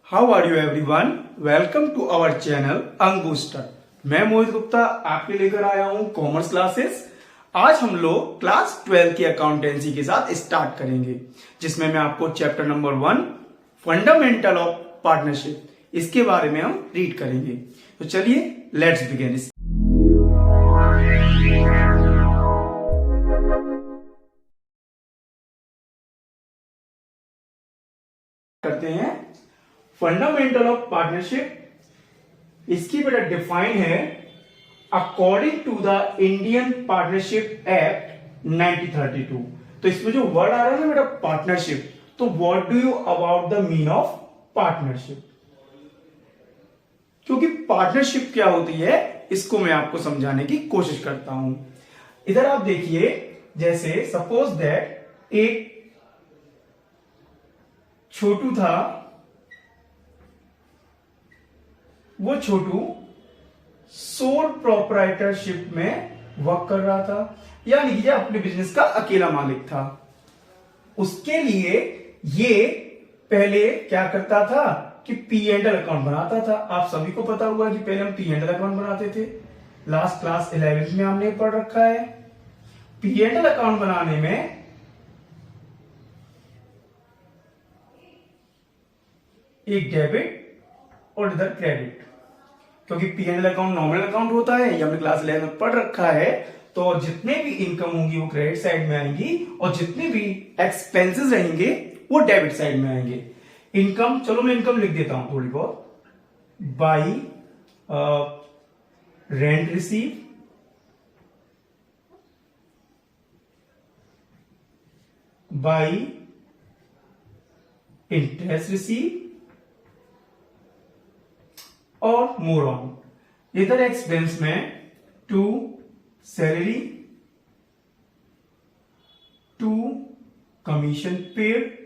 How are you everyone, welcome to our channel Ank booster. मैं मोहित गुप्ता आपके लेकर आया हूं कॉमर्स क्लासेस। आज हम लोग क्लास 12 की अकाउंटेंसी के साथ स्टार्ट करेंगे, जिसमें मैं आपको chapter number 1 fundamental of partnership इसके बारे में हम रीड करेंगे। तो चलिए लेट्स बिगिन। करते हैं फंडामेंटल ऑफ पार्टनरशिप। इसकी बेटा डिफाइन है according to the Indian partnership act 1932। तो इसमें जो वर्ड आ रहा है ना बेटा पार्टनरशिप, तो what do you about the mean of partnership. क्योंकि पार्टनरशिप क्या होती है इसको मैं आपको समझाने की कोशिश करता हूं। इधर आप देखिए, जैसे सपोज दैट एक छोटू था, वो छोटू सोल प्रोप्राइटरशिप में वर्क कर रहा था, यानी कि अपने बिजनेस का अकेला मालिक था। उसके लिए ये पहले क्या करता था कि पी एंड एल अकाउंट बनाता था। आप सभी को पता हुआ कि पहले हम पी एंड एल अकाउंट बनाते थे, लास्ट क्लास 11th में हमने पढ़ रखा है। पी एंड एल अकाउंट बनाने में एक डेबिट और इधर क्रेडिट, क्योंकि पीएनएल अकाउंट नॉमिनल अकाउंट होता है, ये हमने क्लास 11 में पढ़ रखा है। तो जितने भी इनकम होंगी वो क्रेडिट साइड में आएंगी और जितने भी एक्सपेंसेस रहेंगे वो डेबिट साइड में आएंगे। इनकम, चलो मैं इनकम लिख देता हूं थोड़ी बहुत। By rent receive, by interest receive और मोर ऑन। इधर एक्सपेंस में to salary, to commission paid.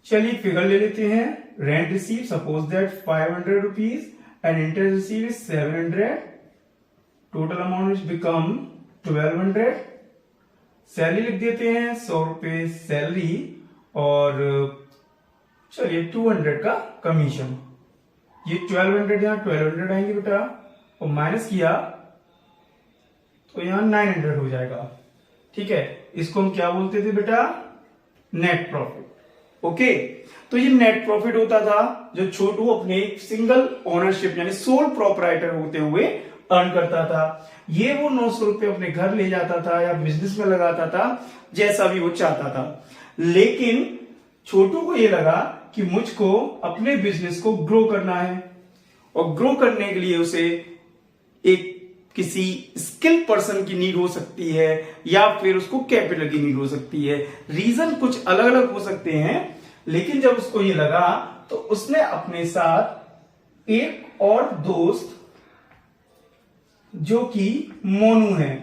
चलिए फिगर ले लेते हैं। Rent receive suppose that 500 rupees and interest receive is 700। Total amount is become 1200। Salary लिख देते हैं 100 रुपए सैलरी और चलिए 200 का कमीशन। ये 1200 यहां 1200 आएंगे बेटा, और माइनस किया तो यहां 900 हो जाएगा। ठीक है, इसको हम क्या बोलते थे बेटा, नेट प्रॉफिट। ओके, तो ये नेट प्रॉफिट होता था जो छोटू अपने सिंगल ओनरशिप यानी सोल प्रोप्राइटर होते हुए अर्न करता था। ये वो 900 रुपए अपने घर ले जाता था या बिजनेस में लगाता था, जैसा भी वो चाहता था। लेकिन छोटू को ये लगा कि मुझको अपने बिजनेस को ग्रो करना है, और ग्रो करने के लिए उसे एक किसी स्किल पर्सन की नीड हो सकती है या फिर उसको कैपिटल की नीड हो सकती है। रीजन कुछ अलग अलग हो सकते हैं, लेकिन जब उसको ये लगा तो उसने अपने साथ एक और दोस्त जो कि मोनू है,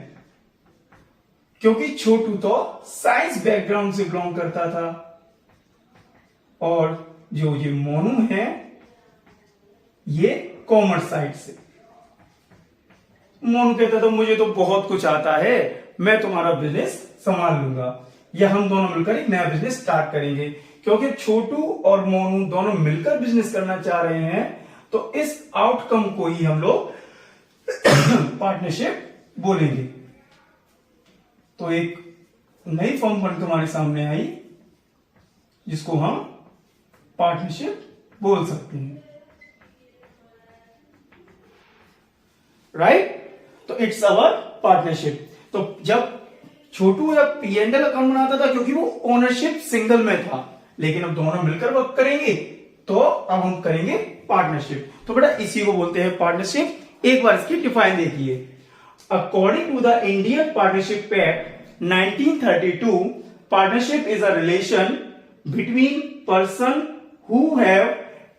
क्योंकि छोटू तो साइंस बैकग्राउंड से बिलोंग करता था और जो ये मोनू है ये कॉमर्स साइड से। मोनू कहता था मुझे तो बहुत कुछ आता है, मैं तुम्हारा बिजनेस संभाल लूंगा, या हम दोनों मिलकर एक नया बिजनेस स्टार्ट करेंगे। क्योंकि छोटू और मोनू दोनों मिलकर बिजनेस करना चाह रहे हैं, तो इस आउटकम को ही हम लोग पार्टनरशिप बोलेंगे। तो एक नई फॉर्म बनकर हमारे सामने आई जिसको हम पार्टनरशिप बोल सकते हैं, राइट। तो इट्स अवर पार्टनरशिप। तो जब छोटू जब पीएनएल अकाउंट बनाता था, क्योंकि वो ओनरशिप सिंगल में था, लेकिन अब दोनों मिलकर वर्क करेंगे तो अब हम करेंगे पार्टनरशिप। तो बेटा इसी को बोलते हैं पार्टनरशिप। एक बार इसकी डिफाइन देखिए। According to the Indian partnership act 1932, partnership is a relation between person who have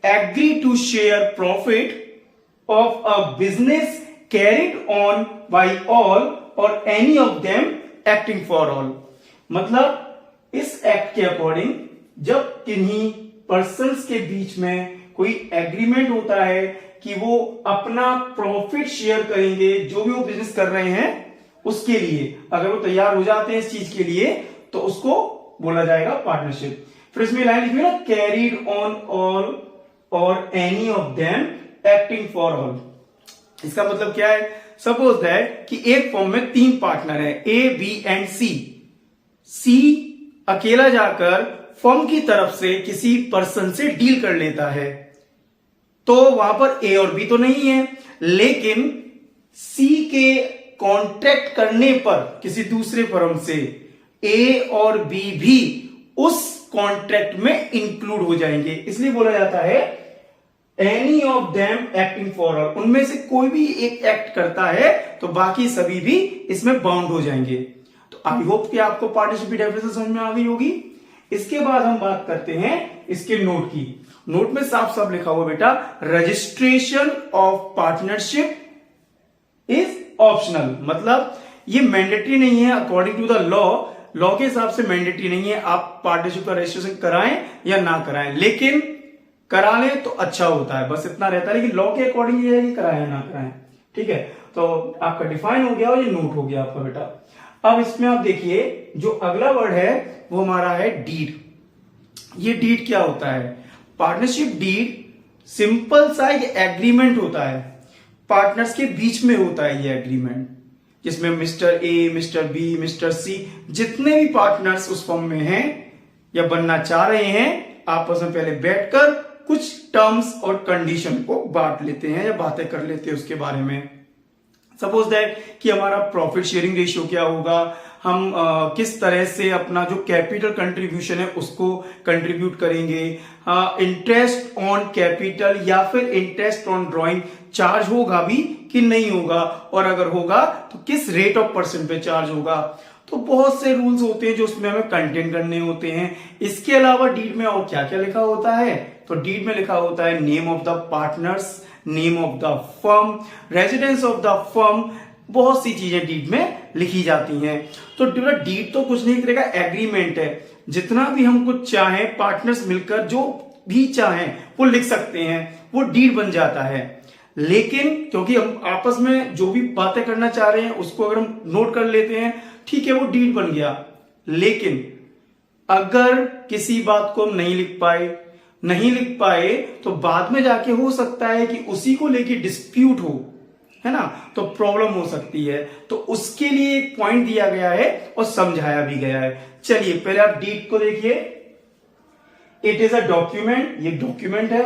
agreed to share profit of a business carried on by all or any of them acting for all। मतलब इस act के according जब किन्हीं persons के बीच में कोई agreement होता है कि वो अपना प्रॉफिट शेयर करेंगे, जो भी वो बिजनेस कर रहे हैं उसके लिए, अगर वो तैयार हो जाते हैं इस चीज के लिए, तो उसको बोला जाएगा पार्टनरशिप। फिर इसमें लाइन लिखी है ना, कैरीड ऑन ऑल और any of them acting for all. इसका मतलब क्या है? सपोज दैट कि एक फॉर्म में 3 पार्टनर है, ए बी एंड सी। सी अकेला जाकर फर्म की तरफ से किसी पर्सन से डील कर लेता है, तो वहां पर ए और बी तो नहीं है, लेकिन सी के कॉन्ट्रैक्ट करने पर किसी दूसरे फर्म से ए और बी भी उस कॉन्ट्रैक्ट में इंक्लूड हो जाएंगे। इसलिए बोला जाता है any of them acting for all. उनमें से कोई भी एक एक्ट करता है तो बाकी सभी भी इसमें बाउंड हो जाएंगे। तो आई होप कि आपको पार्टनरशिप की डेफिनेशन समझ में आ गई होगी। इसके बाद हम बात करते हैं इसके नोट की। नोट में साफ साफ लिखा हुआ बेटा, registration of partnership is optional. मतलब ये मैंडेटरी नहीं है अकॉर्डिंग टू द लॉ के हिसाब से मैंडेटरी नहीं है आप पार्टनरशिप का रजिस्ट्रेशन कराएं या ना कराएं, लेकिन करा लें तो अच्छा होता है, बस इतना रहता है। लेकिन लॉ के अकॉर्डिंग ये है कि कराएं या ना कराएं, ठीक है। तो आपका डिफाइन हो गया और ये नोट हो गया आपका बेटा। अब इसमें आप देखिए जो अगला वर्ड है वो हमारा है डीड। ये डीड क्या होता है? पार्टनरशिप डीड सिंपल सा एक एग्रीमेंट होता है, पार्टनर्स के बीच में होता है ये एग्रीमेंट, जिसमें mister A, mister B, mister C, जितने भी पार्टनर्स उस फर्म में हैं या बनना चाह रहे हैं, आपस में पहले बैठकर कुछ टर्म्स और कंडीशन को बांट लेते हैं या बातें कर लेते हैं उसके बारे में। सपोज दैट कि हमारा प्रॉफिट शेयरिंग रेशियो क्या होगा, हम किस तरह से अपना जो कैपिटल कंट्रीब्यूशन है उसको कंट्रीब्यूट करेंगे, इंटरेस्ट ऑन कैपिटल या फिर इंटरेस्ट ऑन ड्रॉइंग चार्ज होगा भी कि नहीं होगा, और अगर होगा तो किस रेट ऑफ परसेंट पे चार्ज होगा। तो बहुत से रूल्स होते हैं जो उसमें हमें कंटेन करने होते हैं। इसके अलावा डीड में और क्या क्या लिखा होता है? तो डीड में लिखा होता है name of the partners, name of the firm, residence of the firm, बहुत सी चीजें डीड में लिखी जाती हैं। तो डीड तो कुछ नहीं करेगा, एग्रीमेंट है। जितना भी हम कुछ चाहें, पार्टनर्स मिलकर जो भी चाहें वो लिख सकते हैं, वो डीड बन जाता है। लेकिन क्योंकि हम आपस में जो भी बातें करना चाह रहे हैं उसको अगर हम नोट कर लेते हैं, ठीक है, वो डीड बन गया। लेकिन अगर किसी बात को हम नहीं लिख पाए तो बाद में जाके हो सकता है कि उसी को लेके डिस्प्यूट हो, है ना, तो प्रॉब्लम हो सकती है। तो उसके लिए एक पॉइंट दिया गया है और समझाया भी गया है। चलिए पहले आप डीड को देखिए। इट इज अ डॉक्यूमेंट, ये डॉक्यूमेंट है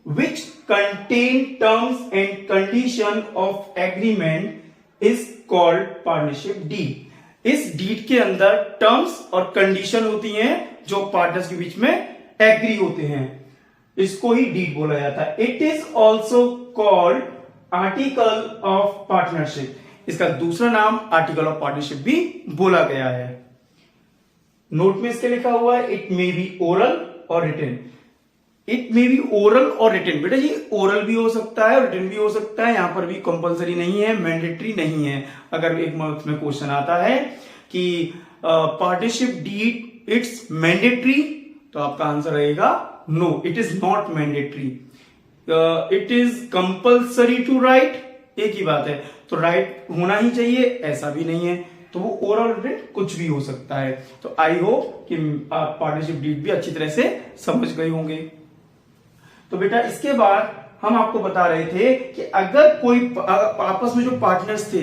which contain terms and condition of agreement is called partnership deed. इस डीड के अंदर टर्म्स और कंडीशन होती हैं जो पार्टनर्स के बीच में एग्री होते हैं, इसको ही डीड बोला जाता है। It is also called article of partnership. इसका दूसरा नाम आर्टिकल ऑफ पार्टनरशिप भी बोला गया है। नोट में इसके लिखा हुआ है it may be oral or written. It may be oral or written, बेटा ये ओरल भी हो सकता है और रिटन भी हो सकता है, यहां पर भी कंपलसरी नहीं है, मैंडेटरी नहीं है। अगर एक मार्क्स में क्वेश्चन आता है कि पार्टनरशिप डीड इट्स मैंडेटरी, तो आपका आंसर रहेगा no, it is not mandatory. It is compulsory to write, एक ही बात है, तो राइट होना ही चाहिए, ऐसा भी नहीं है। तो वो ओरल रिटन कुछ भी हो सकता है। तो आई होप कि आप पार्टनरशिप डीड भी अच्छी तरह से समझ गए होंगे। तो बेटा इसके बाद हम आपको बता रहे थे कि अगर कोई आपस में जो पार्टनर्स थे,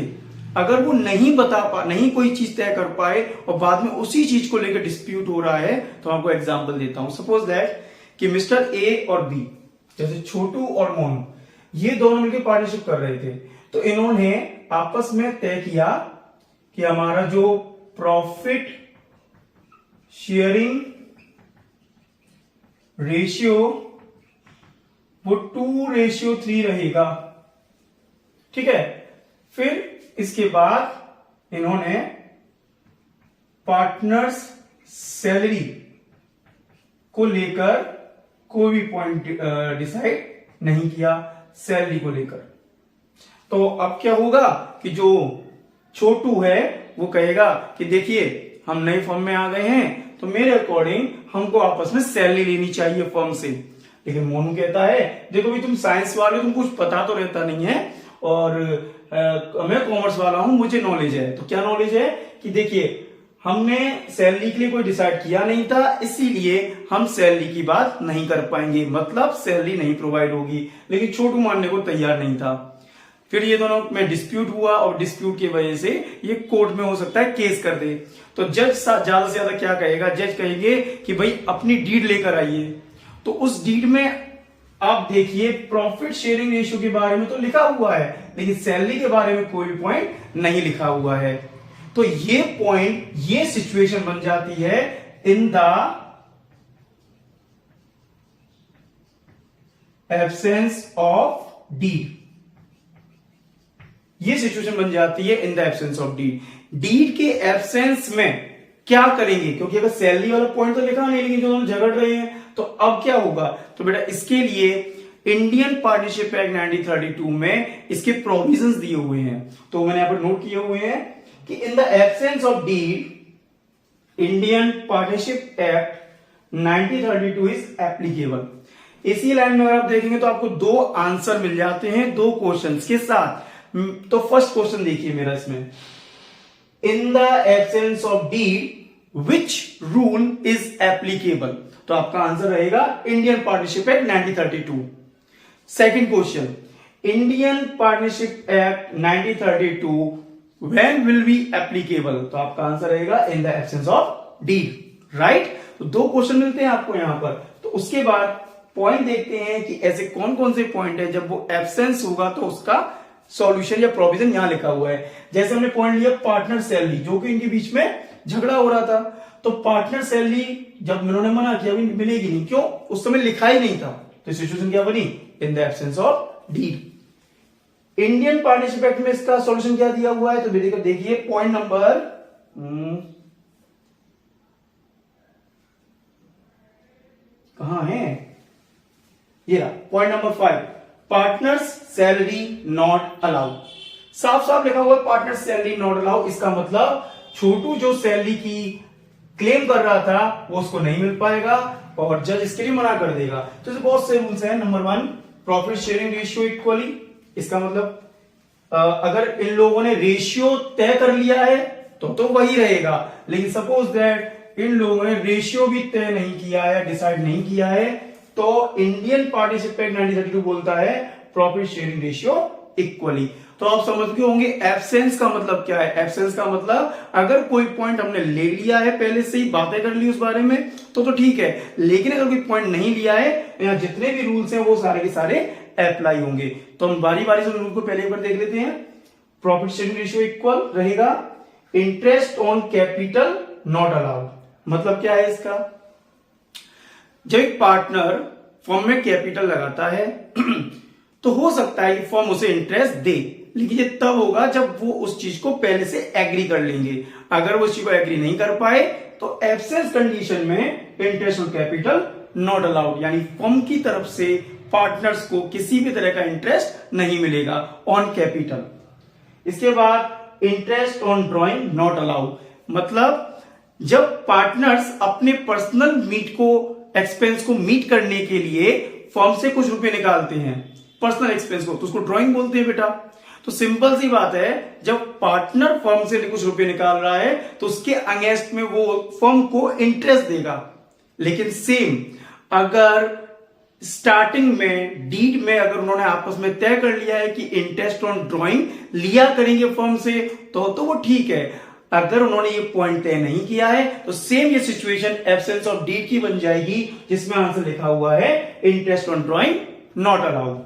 अगर वो नहीं कोई चीज तय कर पाए और बाद में उसी चीज को लेकर डिस्प्यूट हो रहा है, तो आपको एग्जांपल देता हूं। सपोज दैट कि मिस्टर ए और बी, जैसे छोटू और मोनू, ये दोनों मिलकर पार्टनरशिप कर रहे थे। तो इन्होंने आपस में तय किया कि हमारा जो प्रॉफिट शेयरिंग रेशियो वो 2:3 रहेगा, ठीक है। फिर इसके बाद इन्होंने पार्टनर्स सैलरी को लेकर कोई भी पॉइंट डिसाइड नहीं किया, सैलरी को लेकर। तो अब क्या होगा कि जो छोटू है वो कहेगा कि देखिए हम नए फर्म में आ गए हैं, तो मेरे अकॉर्डिंग हमको आपस में सैलरी लेनी चाहिए फर्म से। लेकिन मोनू कहता है देखो भाई तुम साइंस वाले, तुम कुछ पता तो रहता नहीं है, और मैं कॉमर्स वाला हूं, मुझे नॉलेज है। तो क्या नॉलेज है कि देखिए हमने सैलरी के लिए कोई डिसाइड किया नहीं था, इसीलिए हम सैलरी की बात नहीं कर पाएंगे, मतलब सैलरी नहीं प्रोवाइड होगी। लेकिन छोटू मानने को तैयार नहीं था। फिर ये दोनों में डिस्प्यूट हुआ और डिस्प्यूट की वजह से ये कोर्ट में हो सकता है केस कर दे। तो जज ज्यादा से ज्यादा क्या कहेगा, जज कहेंगे कि भाई अपनी डीड लेकर आइए। तो उस डीड में आप देखिए प्रॉफिट शेयरिंग रेशियो के बारे में तो लिखा हुआ है, लेकिन सैलरी के बारे में कोई भी पॉइंट नहीं लिखा हुआ है। तो ये पॉइंट, ये सिचुएशन बन जाती है in the absence of deed. ये सिचुएशन बन जाती है in the absence of deed. Deed के एब्सेंस में क्या करेंगे, क्योंकि अगर सैलरी वाला पॉइंट तो लिखा नहीं, लेकिन जो दोनों झगड़ रहे हैं, तो अब क्या होगा। तो बेटा इसके लिए इंडियन पार्टनरशिप एक्ट 1932 में इसके प्रोविजंस दिए हुए हैं। तो मैंने यहां पर नोट किए हुए हैं कि in the absence of deed Indian partnership act 1932 is applicable. इसी लाइन में अगर आप देखेंगे तो आपको दो आंसर मिल जाते हैं दो क्वेश्चंस के साथ। तो फर्स्ट क्वेश्चन देखिए मेरा इसमें, in the absence of deed which rule is applicable. तो आपका आंसर रहेगा Indian partnership act 1932। Second question, Indian partnership act 1932 when will be applicable. तो आपका आंसर रहेगा in the absence of deed. Right, तो दो क्वेश्चन मिलते हैं आपको यहां पर। तो उसके बाद पॉइंट देखते हैं कि ऐसे कौन कौन से पॉइंट है जब वो एब्सेंस होगा तो उसका सॉल्यूशन या प्रोविजन यहां लिखा हुआ है। जैसे हमने पॉइंट लिया पार्टनर सैलरी, जो कि इनके बीच में झगड़ा हो रहा था। तो पार्टनर सैलरी जब इन्होंने मना किया मिलेगी नहीं, क्यों, उस समय लिखा ही नहीं था। तो सिचुएशन क्या बनी, in the absence of deed. Indian partnership act में इसका सॉल्यूशन क्या दिया हुआ है, तो देखिए पॉइंट नंबर कहां है, ये रहा point number 5, partners salary not allowed. साफ साफ लिखा हुआ है पार्टनर सैलरी नॉट अलाउड। इसका मतलब छोटू जो सैलरी की क्लेम कर रहा था वो उसको नहीं मिल पाएगा और जज इसके लिए मना कर देगा। तो इसमें बहुत से रूल्स हैं। Number 1, profit sharing ratio equally. इसका मतलब अगर इन लोगों ने रेशियो तय कर लिया है तो वही रहेगा। लेकिन सपोज दैट इन लोगों ने रेशियो भी तय नहीं किया है, डिसाइड नहीं किया है, तो इंडियन पार्टनरशिप एक्ट 1932 बोलता है प्रॉफिट शेयरिंग रेशियो इक्वली। तो आप समझ गए होंगे एब्सेंस का मतलब क्या है। एब्सेंस का मतलब अगर कोई पॉइंट हमने ले लिया है, पहले से ही बातें कर ली उस बारे में, तो ठीक है। लेकिन अगर कोई पॉइंट नहीं लिया है, यहां जितने भी रूल्स हैं वो सारे के सारे अप्लाई होंगे। तो हम बारी बारी से रूल को पहले एक बार देख लेते हैं। प्रॉफिट शेयरिंग रेशियो इक्वल रहेगा interest on capital not allowed. मतलब क्या है इसका, जब एक पार्टनर फर्म में कैपिटल लगाता है तो हो सकता है कि फर्म उसे इंटरेस्ट दे, लेकिन ये तब होगा जब वो उस चीज को पहले से एग्री कर लेंगे। अगर वो उस चीज को एग्री नहीं कर पाए तो एब्सेंस कंडीशन में interest on capital not allowed, यानी फर्म की तरफ से पार्टनर्स को किसी भी तरह का इंटरेस्ट नहीं मिलेगा ऑन कैपिटल। इसके बाद interest on drawing not allowed, मतलब जब पार्टनर्स अपने पर्सनल एक्सपेंस को मीट करने के लिए फर्म से कुछ रुपए निकालते हैं पर्सनल एक्सपेंस को, तो उसको ड्राइंग बोलते हैं बेटा। तो सिंपल सी बात है, जब पार्टनर फर्म से कुछ रुपए निकाल रहा है तो उसके अगेंस्ट में वो फर्म को इंटरेस्ट देगा। लेकिन सेम अगर स्टार्टिंग में डीड में अगर उन्होंने आपस में तय कर लिया है कि इंटरेस्ट ऑन ड्राइंग लिया करेंगे फर्म से, तो वो ठीक है। अगर उन्होंने ये पॉइंट तय नहीं किया है तो सेम ये सिचुएशन एब्सेंस ऑफ डीड की बन जाएगी, जिसमें आंसर लिखा हुआ है interest on drawing not allowed.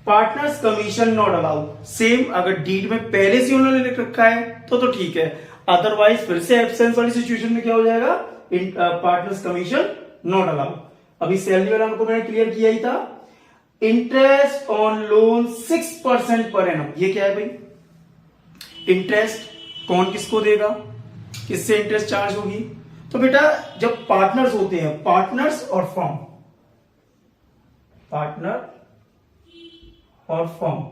Partners commission not allowed, same अगर डीड में पहले से उन्होंने लिख रखा है तो ठीक है। अदरवाइज फिर से एब्सेंस वाली सिचुएशन में क्या हो जाएगा, पार्टनर्स कमीशन नॉट अलाउड। अभी सैलरी वाला हमको मैंने क्लियर किया ही था। Interest on loan 6% per annum, ये क्या है भाई, इंटरेस्ट कौन किसको देगा, किससे इंटरेस्ट चार्ज होगी। तो बेटा जब पार्टनर्स होते हैं, पार्टनर्स और फर्म, पार्टनर और फर्म,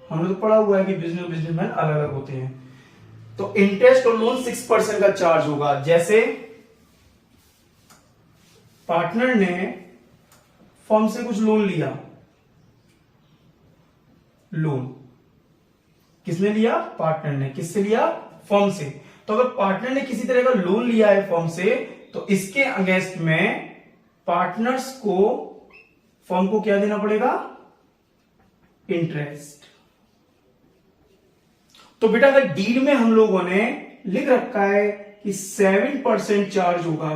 हमने तो पढ़ा हुआ है कि बिजनेसमैन अलग अलग होते हैं। तो इंटरेस्ट और लोन 6% का चार्ज होगा। जैसे पार्टनर ने फर्म से कुछ लोन लिया, लोन किसने लिया, पार्टनर ने। किससे लिया, फर्म से। तो अगर पार्टनर ने किसी तरह का लोन लिया है फर्म से, तो इसके अगेंस्ट में पार्टनर्स को, फर्म को क्या देना पड़ेगा? इंटरेस्ट। तो बेटा अगर डीड में हम लोगों ने लिख रखा है कि 7% चार्ज होगा,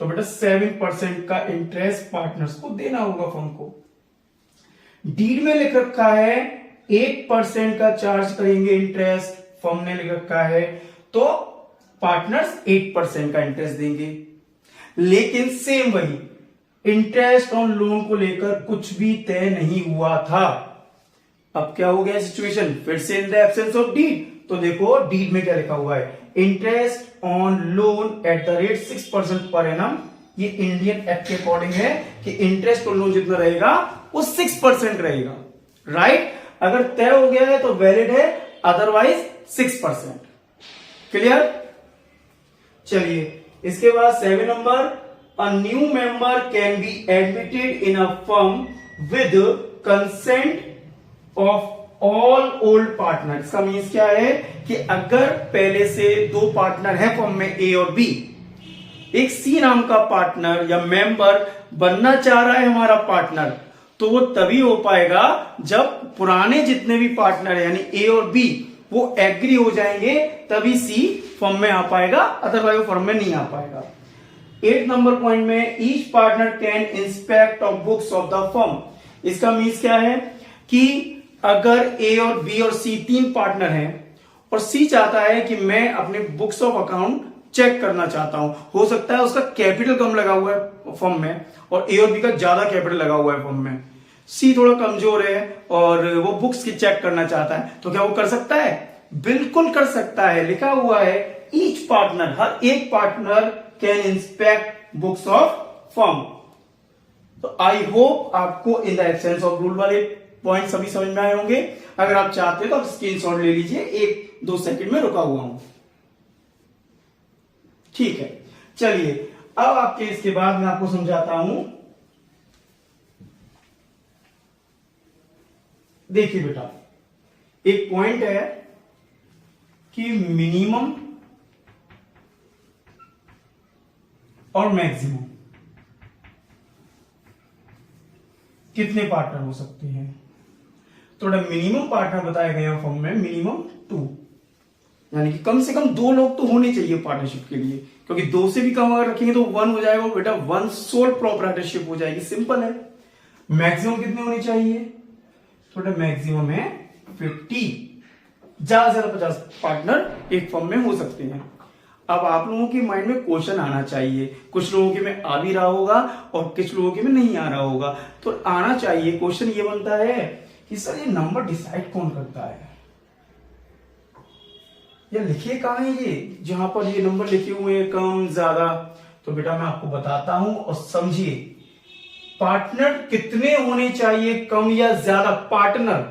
तो बेटा 7% का इंटरेस्ट पार्टनर्स को देना होगा फर्म को। डीड में लिख रखा है 8% का चार्ज करेंगे इंटरेस्ट, फर्म ने लिख रखा है, तो पार्टनर्स 8% का इंटरेस्ट देंगे। लेकिन सेम वही इंटरेस्ट ऑन लोन को लेकर कुछ भी तय नहीं हुआ था। अब क्या हो गया सिचुएशन? फिर से in the absence of deed, तो देखो डीड में क्या लिखा हुआ है? Interest on loan at the rate 6% per annum. ये इंडियन एक्ट के अकॉर्डिंग है कि इंटरेस्ट ऑन लोन जितना रहेगा वो 6% रहेगा, राइट? अगर तय हो गया है तो वैलिड है, अदरवाइज 6%। क्लियर? चलिए इसके बाद 7 number, a new member can be admitted in a firm with consent of all old partner. इसका मीन्स क्या है कि अगर पहले से 2 पार्टनर है फर्म में, ए और बी, एक सी नाम का पार्टनर या मेंबर बनना चाह रहा है हमारा पार्टनर, तो वो तभी हो पाएगा जब पुराने जितने भी पार्टनर है यानी ए और बी वो एग्री हो जाएंगे, तभी सी फर्म में आ पाएगा, अदरवाइज वो फर्म में नहीं आ पाएगा। 8 नंबर पॉइंट में each partner can inspect of books of the firm. इसका मीन्स क्या है कि अगर ए और बी और सी 3 पार्टनर हैं और सी चाहता है कि मैं अपने बुक्स ऑफ अकाउंट चेक करना चाहता हूं, हो सकता है उसका कैपिटल कम लगा हुआ है फर्म में और ए और बी का ज्यादा कैपिटल लगा हुआ है फर्म में, सी थोड़ा कमजोर है और वो बुक्स की चेक करना चाहता है, तो क्या वो कर सकता है? बिल्कुल कर सकता है। लिखा हुआ है ईच पार्टनर, हर एक partner can inspect books of firm. तो आई होप आपको इन द एब्सेंस ऑफ रूल वाले पॉइंट सभी समझ में आए होंगे। अगर आप चाहते हो तो आप स्क्रीनशॉट ले लीजिए, 1-2 सेकंड में रुका हुआ हूं। ठीक है, चलिए अब आपके इसके बाद मैं आपको समझाता हूं। देखिए बेटा, एक पॉइंट है कि मिनिमम और मैक्सिमम कितने पार्टनर हो सकते हैं। थोड़ा मिनिमम पार्टनर बताया गया फर्म में, मिनिमम 2, यानी कि कम से कम 2 लोग तो होने चाहिए पार्टनरशिप के लिए, क्योंकि 2 से भी कम अगर रखेंगे तो 1 हो जाएगा बेटा, 1 सोल प्रोप्राइटरशिप हो जाएगी, सिंपल है। मैक्सिमम कितने होने चाहिए? थोड़ा मैक्सिमम है 50, ज्यादा से ज्यादा 50 पार्टनर एक फर्म में हो सकते हैं। अब आप लोगों के माइंड में क्वेश्चन आना चाहिए, कुछ लोगों के में आ भी रहा होगा और कुछ लोगों के में नहीं आ रहा होगा, तो आना चाहिए। क्वेश्चन ये बनता है कि सर ये नंबर डिसाइड कौन करता है, या लिखे कहां है ये जहां पर ये नंबर लिखे हुए हैं कम ज्यादा? तो बेटा मैं आपको बताता हूं और समझिए, पार्टनर कितने होने चाहिए, कम या ज्यादा पार्टनर,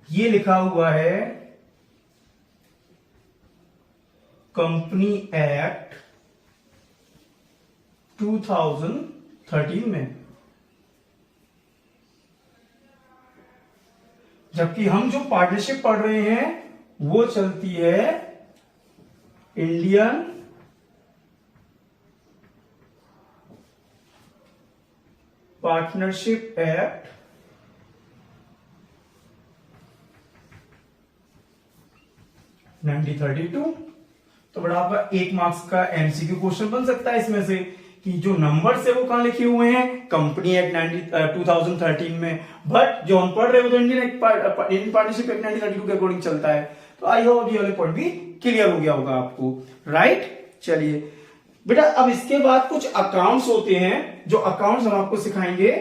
ये लिखा हुआ है कंपनी एक्ट 2013 में। जबकि हम जो पार्टनरशिप पढ़ रहे हैं वो चलती है इंडियन पार्टनरशिप एक्ट 1932। तो बड़ा आपका 1 मार्क्स का एमसीक्यू क्वेश्चन बन सकता है इसमें से कि जो नंबर्स है वो कहां लिखे हुए हैं, कंपनी एक्ट 2013 में, बट जो हम पढ़ रहे हो तो इंडियन पार्टनरशिप एक्ट 1932 के अकॉर्डिंग चलता है। तो आई होप ये वाले पॉइंट भी क्लियर हो गया होगा आपको, राइट? चलिए बेटा, अब इसके बाद कुछ अकाउंट्स होते हैं, जो अकाउंट्स हम आपको सिखाएंगे।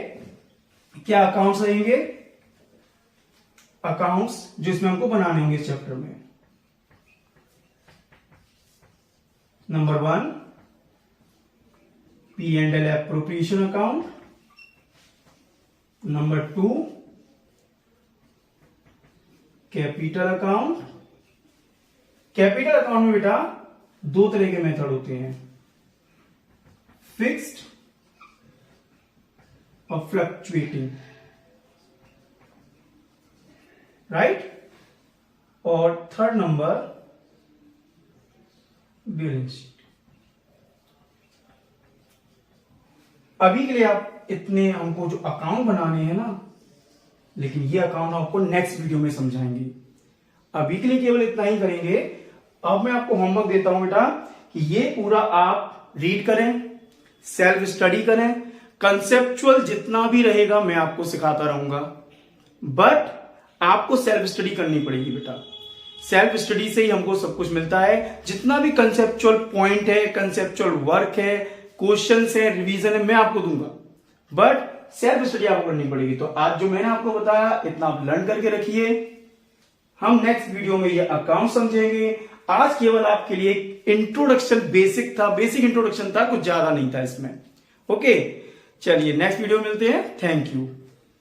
क्या अकाउंट्स रहेंगे? अकाउंट्स जो इसमें हमको बनाने होंगे इस चैप्टर में। Number 1 P&L appropriation account, number 2 capital account. Capital account में बेटा 2 तरह के मेथड होते हैं, फिक्स्ड और फ्लक्चुएटिंग, राइट? और थर्ड नंबर बैलेंस शीट। अभी के लिए आप इतने हमको जो अकाउंट बनाने हैं ना, लेकिन ये अकाउंट आपको नेक्स्ट वीडियो में समझाएंगे। अभी के लिए केवल इतना ही करेंगे। अब मैं आपको होमवर्क देता हूं बेटा कि ये पूरा आप रीड करें, सेल्फ स्टडी करें, कंसेप्चुअल जितना भी रहेगा मैं आपको सिखाता रहूंगा, बट आपको सेल्फ स्टडी करनी पड़ेगी बेटा। सेल्फ स्टडी से ही हमको सब कुछ मिलता है। जितना भी कंसेप्चुअल पॉइंट है, कंसेप्चुअल वर्क है, क्वेश्चंस है, रिवीजन है, मैं आपको दूंगा, बट सेल्फ स्टडी आपको करनी पड़ेगी। तो आज जो मैंने आपको बताया इतना आप लर्न करके रखिए। हम नेक्स्ट वीडियो में ये अकाउंट समझेंगे। आज केवल आपके लिए इंट्रोडक्शन बेसिक था, बेसिक इंट्रोडक्शन था, कुछ ज्यादा नहीं था इसमें। ओके, चलिए नेक्स्ट वीडियो मिलते हैं। Thank you.